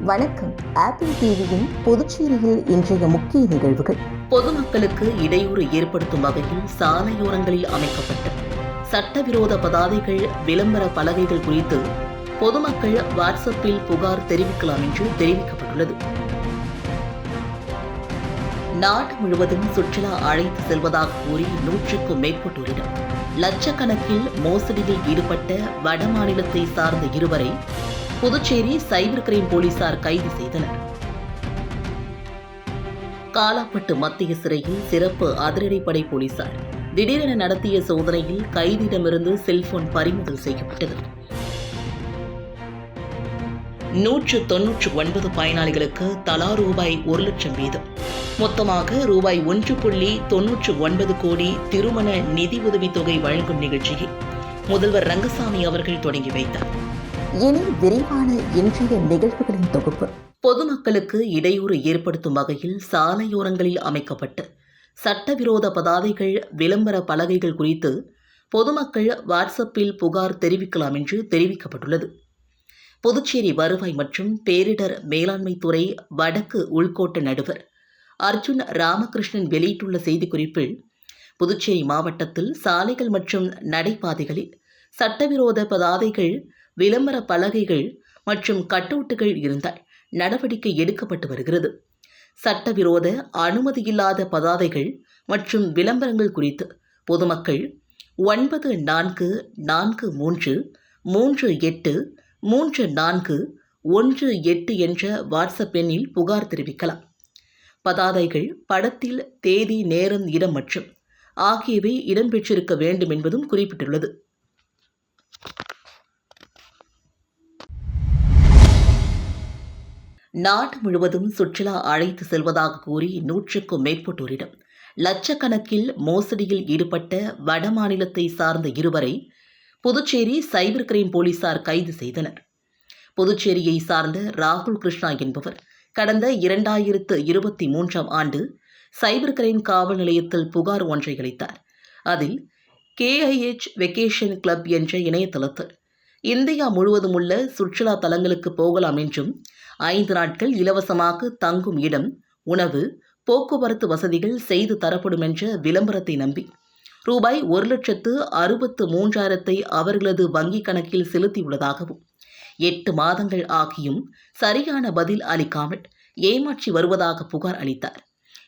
வணக்கம். ஆப்பிள் டிவியின் புதுச்சேரியில் இன்றைய முக்கிய நிகழ்வுகள். பொதுமக்களுக்கு இடையூறு ஏற்படுத்தும் வகையில் சாலையோரங்களில் அமைக்கப்பட்ட சட்டவிரோத பதாதைகள், விளம்பர பலகைகள் குறித்து பொதுமக்கள் வாட்ஸ்அப்பில் புகார் தெரிவிக்கலாம் என்று தெரிவிக்கப்பட்டுள்ளது. நாடு முழுவதும் சுற்றுலா அழைத்து செல்வதாக கூறி 100க்கும் மேற்பட்டோரிடம் லட்சக்கணக்கில் மோசடியில் ஈடுபட்ட வடமாநிலத்தை சார்ந்த இருவரை புதுச்சேரி சைபர் கிரைம் போலீசார் கைது செய்தனர். காலாப்பட்டு மத்திய சிறையில் சிறப்பு அதிரடிப்படை போலீசார் திடீரென நடத்திய சோதனையில் கைதியிடமிருந்து செல்போன் பறிமுதல் செய்யப்பட்டது. 199 பயனாளிகளுக்கு தலா ரூபாய் 1 லட்சம் வீதம், மொத்தமாக ரூபாய் 1.99 கோடி திருமண நிதி உதவித்தொகை வழங்கும் நிகழ்ச்சியை முதல்வர் ரங்கசாமி அவர்கள் தொடங்கி வைத்தார். இனி விரைவான இன்றைய நிகழ்வுகளின் தொகுப்பு. பொதுமக்களுக்கு இடையூறு ஏற்படுத்தும் வகையில் சாலையோரங்களில் அமைக்கப்பட்ட சட்டவிரோத பதாதைகள், விளம்பர பலகைகள் குறித்து பொதுமக்கள் வாட்ஸ்அப்பில் புகார் தெரிவிக்கலாம் என்று தெரிவிக்கப்பட்டுள்ளது. புதுச்சேரி வருவாய் மற்றும் பேரிடர் மேலாண்மை துறை வடக்கு உள்கோட்ட நடுவர் அர்ஜுன் ராமகிருஷ்ணன் வெளியிட்டுள்ள செய்திக்குறிப்பில், புதுச்சேரி மாவட்டத்தில் சாலைகள் மற்றும் நடைபாதைகளில் சட்டவிரோத பதாதைகள், விளம்பர பலகைகள் மற்றும் கட்டவுட்டுகள் இருந்தால் நடவடிக்கை எடுக்கப்பட்டு வருகிறது. சட்டவிரோத அனுமதியில்லாத பதாதைகள் மற்றும் விளம்பரங்கள் குறித்து பொதுமக்கள் 9438383418 என்ற வாட்ஸ்அப் எண்ணில் புகார் தெரிவிக்கலாம். பதாதைகள் படத்தில் தேதி, நேரம், இடம் மற்றும் ஆகியவை இடம்பெற்றிருக்க வேண்டும் என்பதும் குறிப்பிட்டுள்ளது. நாடு முழுவதும் சுற்றுலா அழைத்து செல்வதாக கூறி 100க்கும் மேற்பட்டோரிடம் லட்சக்கணக்கில் மோசடியில் ஈடுபட்ட வடமாநிலத்தை சார்ந்த இருவரை புதுச்சேரி சைபர் கிரைம் போலீசார் கைது செய்தனர். புதுச்சேரியை சார்ந்த ராகுல் கிருஷ்ணா என்பவர் கடந்த 2023ஆம் ஆண்டு சைபர் கிரைம் காவல் நிலையத்தில் புகார் ஒன்றை அளித்தார். அதில் KIH வெக்கேஷன் கிளப் என்ற இணையதளத்தில் இந்தியா முழுவதும் உள்ள சுற்றுலா தலங்களுக்கு போகலாம் என்றும் 5 நாட்கள் இலவசமாக தங்கும் இடம், உணவு, போக்குவரத்து வசதிகள் செய்து தரப்படும் என்ற விளம்பரத்தை நம்பி ரூபாய் 1,63,000 அவர்களது வங்கிக் கணக்கில் செலுத்தியுள்ளதாகவும் 8 மாதங்கள் ஆகியும் சரியான பதில் அளிக்காமல் ஏமாற்றி வருவதாக புகார் அளித்தார்.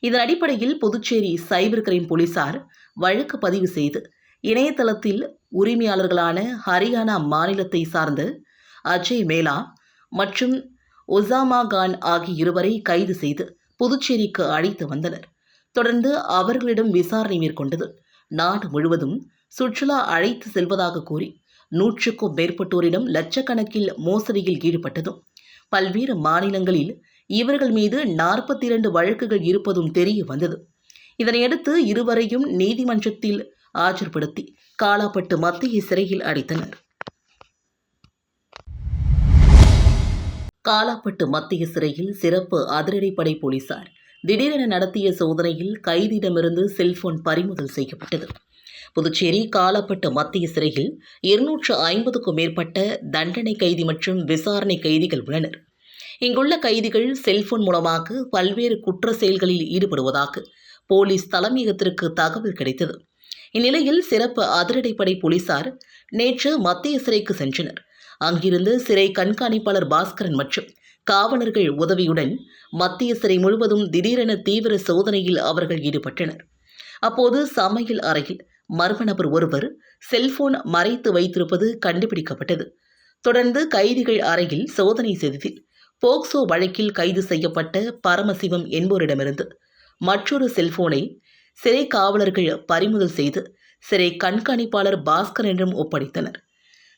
இதன் அடிப்படையில் புதுச்சேரி சைபர் கிரைம் போலீசார் வழக்கு பதிவு செய்து இணையதளத்தில் உரிமையாளர்களான ஹரியானா மாநிலத்தை சார்ந்த அஜய் மேலா மற்றும் ஒசாமா கான் ஆகிய இருவரை கைது செய்து புதுச்சேரிக்கு அழைத்து வந்தனர். தொடர்ந்து அவர்களிடம் விசாரணை மேற்கொண்டது. நாடு முழுவதும் சுற்றுலா அழைத்து செல்வதாக கூறி 100க்கும் மேற்பட்டோரிடம் லட்சக்கணக்கில் மோசடியில் ஈடுபட்டதும், பல்வேறு மாநிலங்களில் இவர்கள் மீது 42 வழக்குகள் இருப்பதும் தெரிய வந்தது. இதனையடுத்து இருவரையும் நீதிமன்றத்தில் ஆஜர்படுத்தி காலாப்பட்டு மத்திய சிறையில் அடைத்தனர். காலாப்பட்டு மத்திய சிறையில் சிறப்பு அதிரடிப்படை போலீசார் திடீரென நடத்திய சோதனையில் கைதியிடமிருந்து செல்போன் பறிமுதல் செய்யப்பட்டது. புதுச்சேரி காலாப்பட்டு மத்திய சிறையில் 250க்கும் மேற்பட்ட தண்டனை கைதி மற்றும் விசாரணை கைதிகள் உள்ளனர். இங்குள்ள கைதிகள் செல்போன் மூலமாக பல்வேறு குற்ற செயல்களில் ஈடுபடுவதாக போலீஸ் தலைமையகத்திற்கு தகவல் கிடைத்தது. இந்நிலையில் சிறப்பு அதிரடிப்படை போலீசார் நேற்று மத்திய சிறைக்கு சென்றனர். அங்கிருந்து சிறை கண்காணிப்பாளர் பாஸ்கரன் மற்றும் காவலர்கள் உதவியுடன் மத்திய சிறை முழுவதும் திடீரென தீவிர சோதனையில் அவர்கள் ஈடுபட்டனர். அப்போது சமையல் அறையில் மர்ம நபர் ஒருவர் செல்போன் மறைத்து வைத்திருப்பது கண்டுபிடிக்கப்பட்டது. தொடர்ந்து கைதிகள் அறையில் சோதனை செய்ததில் போக்சோ வழக்கில் கைது செய்யப்பட்ட பரமசிவம் என்பவரிடமிருந்து மற்றொரு செல்போனை சிறை காவலர்கள் பறிமுதல் செய்து சிறை கண்காணிப்பாளர் பாஸ்கரனிடம் ஒப்படைத்தனர்.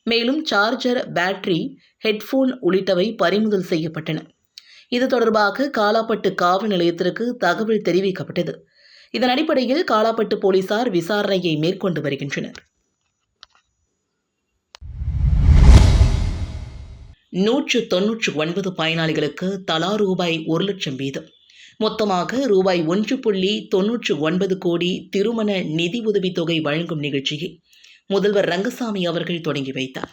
மேலும் சார்ஜர், பேட்டரி, ஹெட்போன் உள்ளிட்டவை பறிமுதல் செய்யப்பட்டன. இது தொடர்பாக காலாப்பட்டு காவல் நிலையத்திற்கு தகவல் தெரிவிக்கப்பட்டது. இதன் அடிப்படையில் காலாப்பட்டு போலீசார் விசாரணையை மேற்கொண்டு வருகின்றனர். 199 பயனாளிகளுக்கு தலா ரூபாய் 1 லட்சம் வீதம், மொத்தமாக ரூபாய் 1.99 கோடி திருமண நிதி உதவித்தொகை வழங்கும் நிகழ்ச்சியை முதல்வர் ரங்கசாமி அவர்கள் தொடங்கி வைத்தார்.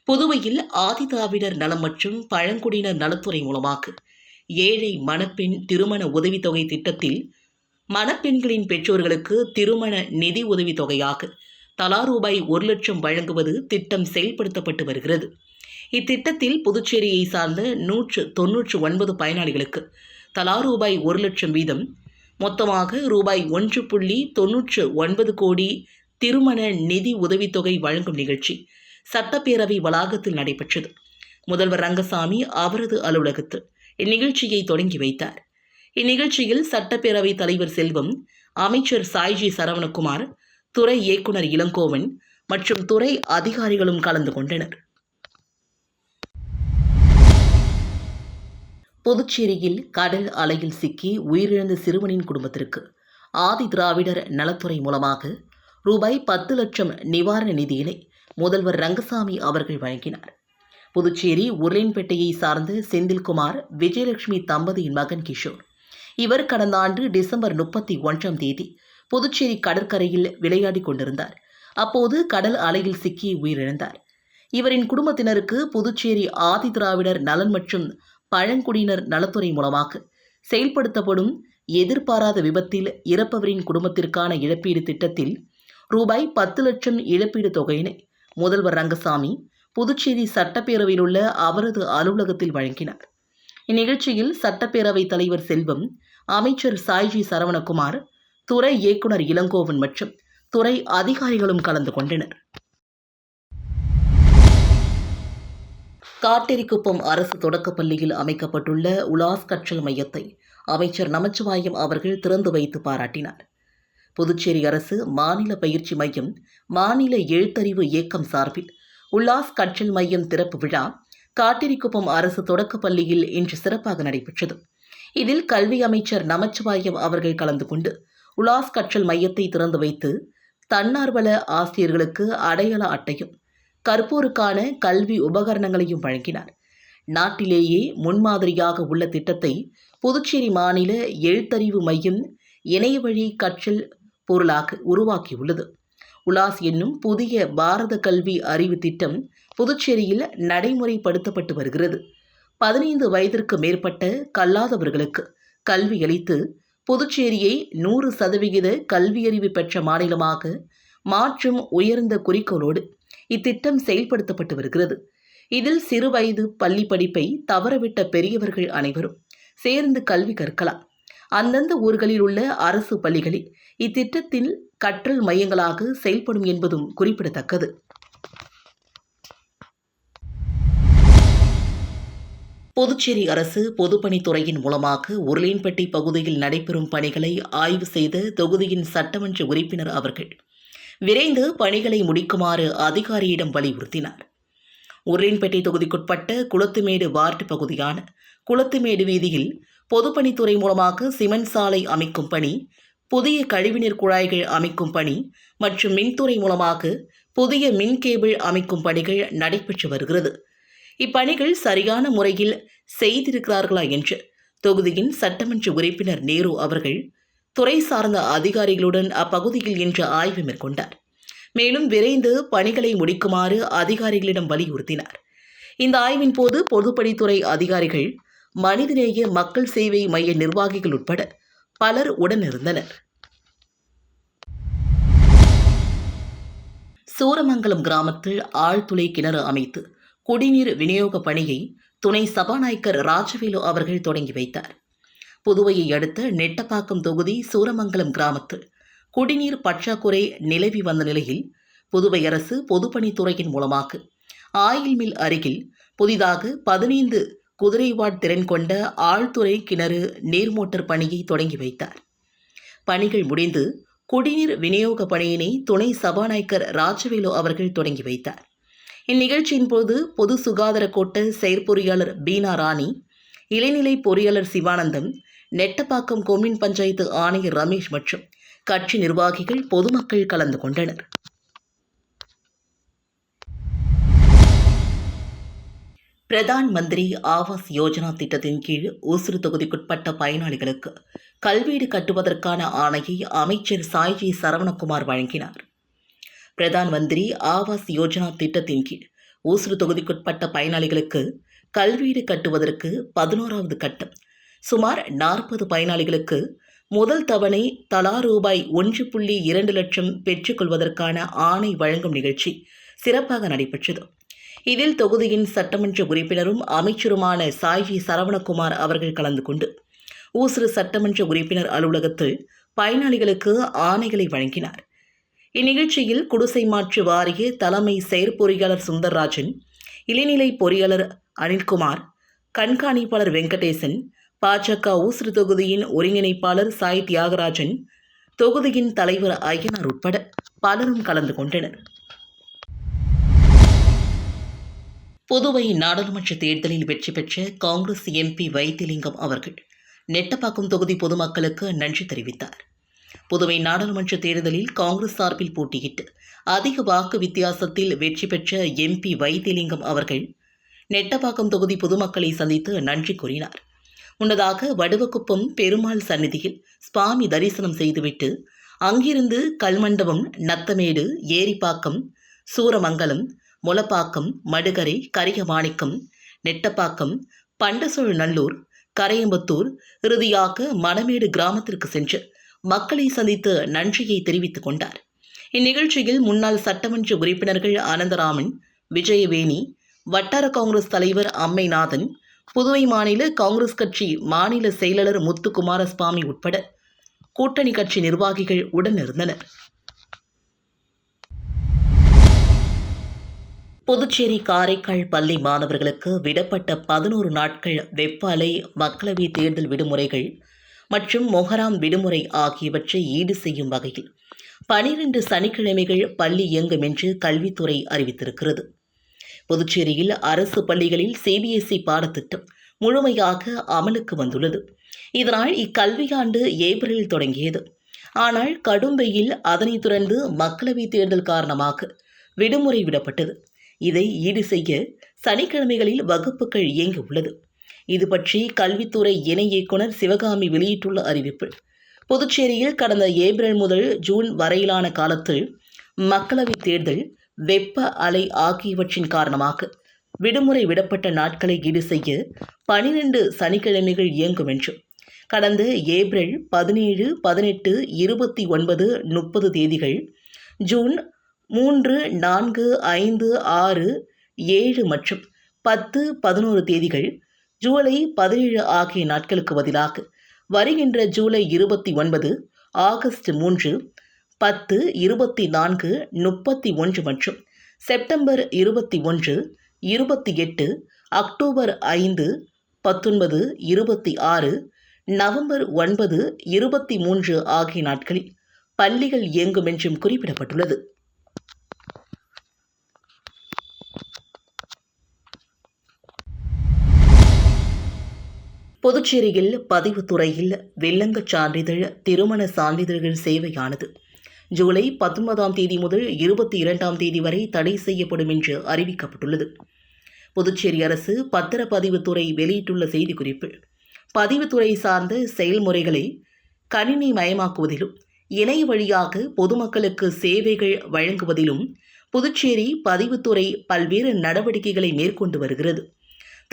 புதுவையில் ஆதிதிராவிடர் நலம் மற்றும் பழங்குடியினர் நலத்துறை மூலமாக ஏழை மணப்பெண் திருமண உதவித்தொகை திட்டத்தில் மணப்பெண்களின் பெற்றோர்களுக்கு திருமண நிதி உதவித்தொகையாக தலா ரூபாய் 1,00,000 வழங்குவது திட்டம் செயல்படுத்தப்பட்டு வருகிறது. இத்திட்டத்தில் புதுச்சேரியை சார்ந்த 199 பயனாளிகளுக்கு தலா ரூபாய் 1,00,000 வீதம் மொத்தமாக ரூபாய் 1.99 கோடி திருமண நிதி உதவித்தொகை வழங்கும் நிகழ்ச்சி சட்டப்பேரவை வளாகத்தில் நடைபெற்றது. முதல்வர் ரங்கசாமி அவரது அலுவலகத்தில் இந்நிகழ்ச்சியை தொடங்கி வைத்தார். இந்நிகழ்ச்சியில் சட்டப்பேரவைத் தலைவர் செல்வம், அமைச்சர் சாய்ஜி சரவணகுமார், துறை இயக்குனர் இளங்கோவன் மற்றும் துறை அதிகாரிகளும் கலந்து கொண்டனர். புதுச்சேரியில் கடல் அலையில் சிக்கி உயிரிழந்த சிறுவனின் குடும்பத்திற்கு ஆதிதிராவிடர் நலத்துறை மூலமாக ரூபாய் 10 லட்சம் நிவாரண நிதியினை முதல்வர் ரங்கசாமி அவர்கள் வழங்கினார். புதுச்சேரி உருளைன்பேட்டையை சார்ந்த செந்தில்குமார் விஜயலட்சுமி தம்பதியின் மகன் கிஷோர். இவர் கடந்த ஆண்டு டிசம்பர் 31ஆம் தேதி புதுச்சேரி கடற்கரையில் விளையாடிக் கொண்டிருந்தார். அப்போது கடல் அலையில் சிக்கி உயிரிழந்தார். இவரின் குடும்பத்தினருக்கு புதுச்சேரி ஆதிதிராவிடர் நலன் மற்றும் பழங்குடியினர் நலத்துறை மூலமாக செயல்படுத்தப்படும் எதிர்பாராத விபத்தில் இறப்பவரின் குடும்பத்திற்கான இழப்பீடு திட்டத்தில் ரூபாய் 10 லட்சம் இழப்பீடு தொகையினை முதல்வர் ரங்கசாமி புதுச்சேரி சட்டப்பேரவையில் உள்ள அவரது அலுவலகத்தில் வழங்கினார். இந்நிகழ்ச்சியில் சட்டப்பேரவைத் தலைவர் செல்வம், அமைச்சர் சாய்ஜி சரவணகுமார், துறை இயக்குனர் இளங்கோவன் மற்றும் துறை அதிகாரிகளும் கலந்து கொண்டனர். காட்டேரிக்குப்பம் அரசு தொடக்கப்பள்ளியில் அமைக்கப்பட்டுள்ள உலாஸ் கற்றல் மையத்தை அமைச்சர் நமச்சிவாயம் அவர்கள் திறந்து வைத்து பாராட்டினார். புதுச்சேரி அரசு மாநில பயிற்சி மையம், மாநில எழுத்தறிவு இயக்கம் சார்பில் உல்லாஸ் கற்றல் மையம் திறப்பு விழா காட்டேரிக்குப்பம் அரசு தொடக்கப்பள்ளியில் இன்று சிறப்பாக நடைபெற்றது. இதில் கல்வி அமைச்சர் நமச்சிவாயம் அவர்கள் கலந்து கொண்டு உலாஸ் கற்றல் மையத்தை திறந்து வைத்து தன்னார்வல ஆசிரியர்களுக்கு அடையாள அட்டையும் கற்போருக்கான கல்வி உபகரணங்களையும் வழங்கினார். நாட்டிலேயே முன்மாதிரியாக உள்ள திட்டத்தை புதுச்சேரி மாநில எழுத்தறிவு மையம் இணையவழி கற்றல் பொருளாக உருவாக்கியுள்ளது. உலாஸ் என்னும் புதிய பாரத கல்வி அறிவு திட்டம் புதுச்சேரியில் நடைமுறைப்படுத்தப்பட்டு வருகிறது. 15 வயதிற்கு மேற்பட்ட கல்லாதவர்களுக்கு கல்வி அளித்து புதுச்சேரியை 100% கல்வியறிவு பெற்ற மாநிலமாக மாற்றும் உயர்ந்த குறிக்கோளோடு இத்திட்டம் செயல்படுத்தப்பட்டு வருகிறது. இதில் சிறுவயது பள்ளி படிப்பை தவறவிட்ட பெரியவர்கள் அனைவரும் சேர்ந்து கல்வி கற்கலாம். அந்தந்த ஊர்களில் உள்ள அரசு பள்ளிகளில் இத்திட்டத்தில் கற்றல் மையங்களாக செயல்படும் என்பதும் குறிப்பிடத்தக்கது. புதுச்சேரி அரசு பொதுப்பணித்துறையின் மூலமாக உருளைன்பேட்டை பகுதியில் நடைபெறும் பணிகளை ஆய்வு செய்த தொகுதியின் சட்டமன்ற உறுப்பினர் அவர்கள் விரைந்து பணிகளை முடிக்குமாறு அதிகாரியிடம் வலியுறுத்தினார். உருளைன்பேட்டை தொகுதிக்குட்பட்ட குளத்துமேடு வார்டு பகுதியான குளத்துமேடு வீதியில் பொதுப்பணித்துறை மூலமாக சிமெண்ட் சாலை அமைக்கும் பணி, புதிய கழிவுநீர் குழாய்கள் அமைக்கும் பணி மற்றும் மின்துறை மூலமாக புதிய மின் கேபிள் அமைக்கும் பணிகள் நடைபெற்று வருகிறது. இப்பணிகள் சரியான முறையில் செய்திருக்கிறார்களா என்று தொகுதியின் சட்டமன்ற உறுப்பினர் நேரு அவர்கள் துறை சார்ந்த அதிகாரிகளுடன் அப்பகுதியில் இன்று ஆய்வு மேற்கொண்டார். மேலும் விரைந்து பணிகளை முடிக்குமாறு அதிகாரிகளிடம் வலியுறுத்தினார். இந்த ஆய்வின் போது பொதுப்பணித்துறை அதிகாரிகள், மனிதநேய மக்கள் சேவை மைய நிர்வாகிகள் உட்பட பலர் உடனிருந்தனர். சூரமங்கலம் கிராமத்தில் ஆழ்துளை கிணறு அமைத்து குடிநீர் விநியோக பணியை துணை சபாநாயகர் ராஜவேலு அவர்கள் தொடங்கி வைத்தார். புதுவையை அடுத்த நெட்டப்பாக்கம் தொகுதி சூரமங்கலம் கிராமத்தில் குடிநீர் பற்றாக்குறை நிலவி வந்த நிலையில் புதுவை அரசு பொதுப்பணித்துறையின் மூலமாக ஆயில் மில் அருகில் புதிதாக 15 குதிரைவாட் திறன் கொண்ட ஆழ்துளை கிணறு நீர்மோட்டர் பணியை தொடங்கி வைத்தார். பணிகள் முடிந்து குடிநீர் விநியோக பணியினை துணை சபாநாயகர் ராஜவேலு அவர்கள் தொடங்கி வைத்தார். இந்நிகழ்ச்சியின் போது பொது சுகாதார கோட்ட செயற்பொறியாளர் பீனா ராணி, இளைநிலை பொறியாளர் சிவானந்தம், நெட்டப்பாக்கம் கொம்யூன் பஞ்சாயத்து ஆணையர் ரமேஷ் மற்றும் கட்சி நிர்வாகிகள், பொதுமக்கள் கலந்து கொண்டனர். பிரதான் மந்திரி ஆவாஸ் யோஜனா திட்டத்தின் கீழ் ஓசூர் தொகுதிக்குட்பட்ட பயனாளிகளுக்கு கல்வீடு கட்டுவதற்கான ஆணையை அமைச்சர் சாய்ஜி சரவணகுமார் வழங்கினார். பிரதான் மந்திரி ஆவாஸ் யோஜனா திட்டத்தின் கீழ் ஊசுடு தொகுதிக்குட்பட்ட பயனாளிகளுக்கு கல்வீடு கட்டுவதற்கு 11வது கட்டம் சுமார் 40 பயனாளிகளுக்கு முதல் தவணை தலா ரூபாய் 1.2 லட்சம் பெற்றுக்கொள்வதற்கான ஆணை வழங்கும் நிகழ்ச்சி சிறப்பாக நடைபெற்றது. இதில் தொகுதியின் சட்டமன்ற உறுப்பினரும் அமைச்சருமான சாய்ஜி சரவணகுமார் அவர்கள் கலந்து கொண்டு ஊசுடு சட்டமன்ற உறுப்பினர் அலுவலகத்தில் பயனாளிகளுக்கு ஆணைகளை வழங்கினார். இந்நிகழ்ச்சியில் குடிசை மாற்று வாரிய தலைமை செயற்பொறியாளர் சுந்தர்ராஜன், இளநிலை பொறியாளர் அனில்குமார், கண்காணிப்பாளர் வெங்கடேசன், பாஜக ஊசுடு தொகுதியின் ஒருங்கிணைப்பாளர் சாய் தியாகராஜன், தொகுதியின் தலைவர் ஐயனார் உட்பட பலரும் கலந்து கொண்டனர். புதுவை நாடாளுமன்ற தேர்தலில் வெற்றி பெற்ற காங்கிரஸ் எம்பி வைத்திலிங்கம் அவர்கள் நெட்டப்பாக்கம் தொகுதி பொதுமக்களுக்கு நன்றி தெரிவித்தார். புதுவை நாடாளுமன்ற தேர்தலில் காங்கிரஸ் சார்பில் போட்டியிட்டு அதிக வாக்கு வித்தியாசத்தில் வெற்றி பெற்ற எம்பி வைத்திலிங்கம் அவர்கள் நெட்டப்பாக்கம் தொகுதி பொதுமக்களை சந்தித்து நன்றி கூறினார். முன்னதாக வடுவக்குப்பம் பெருமாள் சந்நிதியில் சுவாமி தரிசனம் செய்துவிட்டு அங்கிருந்து கல்மண்டபம், நத்தமேடு, ஏரிப்பாக்கம், சூரமங்கலம், முலப்பாக்கம், மடுகரை, கரியமாணிக்கம், நெட்டப்பாக்கம், பண்டசோழ நல்லூர், கரையம்பத்தூர், இறுதியாக மணமேடு கிராமத்திற்கு சென்று மக்களை சந்தித்து நன்றியை தெரிவித்துக் கொண்டார். இந்நிகழ்ச்சியில் முன்னாள் சட்டமன்ற உறுப்பினர்கள் அனந்தராமன், விஜயவேணி, வட்டார காங்கிரஸ் தலைவர் அம்மைநாதன், புதுவை மாநில காங்கிரஸ் கட்சி மாநில செயலாளர் முத்துக்குமாரசுவாமி உட்பட கூட்டணி கட்சி நிர்வாகிகள் உடனிருந்தனர். புதுச்சேரி காரைக்கால் பள்ளி மாணவர்களுக்கு விடப்பட்ட 11 நாட்கள் வெப்ப அலை, மக்களவை தேர்தல் விடுமுறைகள் மற்றும் மொஹராம் விடுமுறை ஆகியவற்றை ஈடு செய்யும் வகையில் 12 சனிக்கிழமைகள் பள்ளி இயங்கும் என்று கல்வித்துறை அறிவித்திருக்கிறது. புதுச்சேரியில் அரசு பள்ளிகளில் சிபிஎஸ்இ பாடத்திட்டம் முழுமையாக அமலுக்கு வந்துள்ளது. இதனால் இக்கல்வியாண்டு ஏப்ரலில் தொடங்கியது. ஆனால் கடும் வெயில், அதனைத் தொடர்ந்து மக்களவை தேர்தல் காரணமாக விடுமுறை விடப்பட்டது. இதை ஈடு செய்ய சனிக்கிழமைகளில் வகுப்புகள் இயங்க உள்ளது. இது பற்றி கல்வித்துறை இணை இயக்குனர் சிவகாமி வெளியிட்டுள்ள அறிவிப்பில், புதுச்சேரியில் கடந்த ஏப்ரல் முதல் ஜூன் வரையிலான காலத்தில் மக்களவை தேர்தல், வெப்ப அலை ஆகியவற்றின் காரணமாக விடுமுறை விடப்பட்ட நாட்களை ஈடு செய்ய 12 சனிக்கிழமைகள் இயங்கும் என்றும், கடந்த ஏப்ரல் 17, 18, 29, 30 தேதிகள், ஜூன் 3, 4, 5, 6, 7 மற்றும் 10, 11 தேதிகள், ஜூலை 17 ஆகிய நாட்களுக்கு பதிலாக வருகின்ற ஜூலை 29, ஆகஸ்ட் 3, 10, 24, 31 மற்றும் செப்டம்பர் 21, 28, அக்டோபர் 5, 19, 26, நவம்பர் 9, 23 ஆகிய நாட்களில் பள்ளிகள் இயங்கும் என்றும் குறிப்பிடப்பட்டுள்ளது. புதுச்சேரியில் பதிவுத்துறையில் வில்லங்கச் சான்றிதழ், திருமண சான்றிதழ்கள் சேவையானது ஜூலை 19ஆம் தேதி முதல் 22ஆம் தேதி வரை தடை செய்யப்படும் என்று அறிவிக்கப்பட்டுள்ளது. புதுச்சேரி அரசு பத்திரப்பதிவுத்துறை வெளியிட்டுள்ள செய்திக்குறிப்பில், பதிவுத்துறை சார்ந்த செயல்முறைகளை கணினி மயமாக்குவதிலும் இணைய வழியாக பொதுமக்களுக்கு சேவைகள் வழங்குவதிலும் புதுச்சேரி பதிவுத்துறை பல்வேறு நடவடிக்கைகளை மேற்கொண்டு வருகிறது.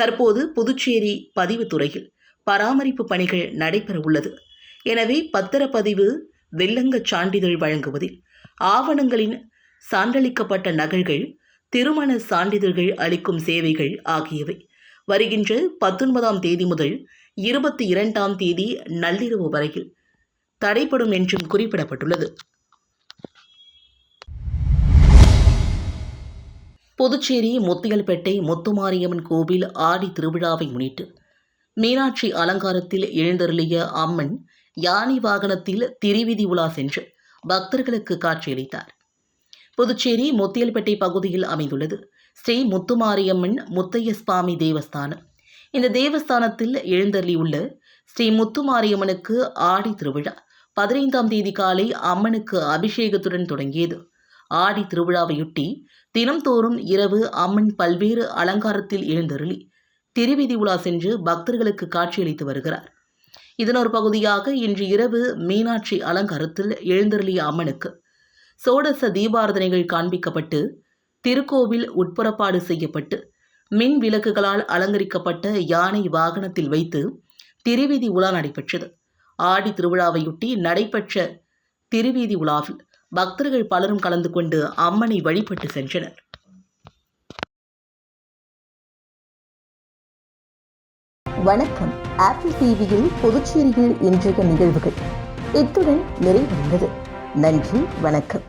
தற்போது புதுச்சேரி பதிவுத்துறையில் பராமரிப்பு பணிகள் நடைபெற உள்ளது. எனவே பத்திரப்பதிவு, வில்லங்கச் சான்றிதழ் வழங்குவதில் ஆவணங்களின் சான்றளிக்கப்பட்ட நகல்கள், திருமண சான்றிதழ்கள் அளிக்கும் சேவைகள் ஆகியவை வருகின்ற 19ஆம் தேதி முதல் 22ஆம் தேதி நள்ளிரவு வரையில் தடைப்படும் என்றும் குறிப்பிடப்பட்டுள்ளது. புதுச்சேரி முத்தியல்பேட்டை முத்துமாரியம்மன் கோவில் ஆடி திருவிழாவை முன்னிட்டு மீனாட்சி அலங்காரத்தில் எழுந்தருளிய அம்மன் யானை வாகனத்தில் திருவீதி உலா சென்று பக்தர்களுக்கு காட்சியளித்தார். புதுச்சேரி முத்தியல்பேட்டை பகுதியில் அமைந்துள்ளது ஸ்ரீ முத்துமாரியம்மன் முத்தைய சுவாமி தேவஸ்தானம். இந்த தேவஸ்தானத்தில் எழுந்தருளியுள்ள ஸ்ரீ முத்துமாரியம்மனுக்கு ஆடி திருவிழா 15ஆம் தேதி காலை அம்மனுக்கு அபிஷேகத்துடன் தொடங்கியது. ஆடி திருவிழாவையொட்டி தினம்தோறும் இரவு அம்மன் பல்வேறு அலங்காரத்தில் எழுந்தருளி திருவீதி உலா சென்று பக்தர்களுக்கு காட்சியளித்து வருகிறார். இதன் ஒரு பகுதியாக இன்று இரவு மீனாட்சி அலங்காரத்தில் எழுந்தருளிய அம்மனுக்கு சோடச தீபாரதனைகள் காண்பிக்கப்பட்டு திருக்கோவில் உட்புறப்பாடு செய்யப்பட்டு மின் விளக்குகளால் அலங்கரிக்கப்பட்ட யானை வாகனத்தில் வைத்து திருவீதி உலா நடைபெற்றது. ஆடி திருவிழாவையொட்டி நடைபெற்ற திருவீதி உலாவில் பக்தர்கள் பலரும் கலந்து கொண்டு அம்மனை வழிபட்டு சென்றனர். வணக்கம். ஆப்பிள் டிவியில் புதுச்சேரியில் இன்றைய நிகழ்வுகள் இத்துடன் நிறைவடைந்தது. நன்றி, வணக்கம்.